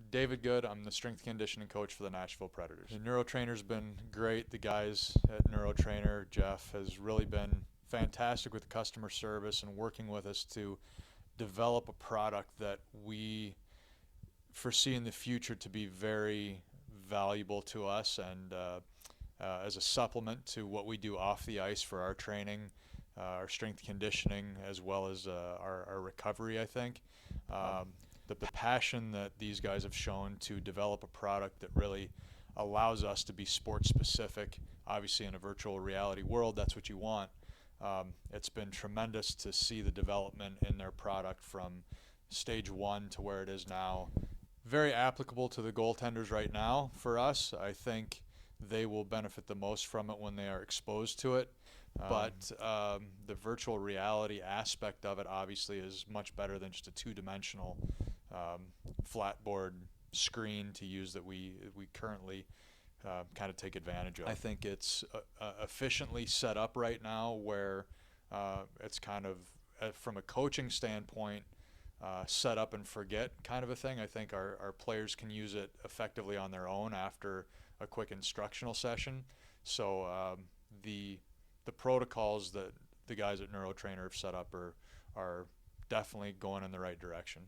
David Good. I'm the strength conditioning coach for the Nashville Predators. The neurotrainer's been great. The guys at Neurotrainer, Jeff, has really been fantastic with customer service and working with us to develop a product that we foresee in the future to be very valuable to us and as a supplement to what we do off the ice for our training, our strength conditioning, as well as our recovery, I think. The passion that these guys have shown to develop a product that really allows us to be sport specific. Obviously, in a virtual reality world, that's what you want. It's been tremendous to see the development in their product from stage one to where it is now. Very applicable to the goaltenders right now for us. I think they will benefit the most from it when they are exposed to it. But the virtual reality aspect of it obviously is much better than just a two-dimensional flat board screen to use that we currently kind of take advantage of. I think it's efficiently set up right now where it's kind of, from a coaching standpoint, set up and forget kind of a thing. I think our players can use it effectively on their own after a quick instructional session. So the protocols that the guys at Neurotrainer have set up are definitely going in the right direction.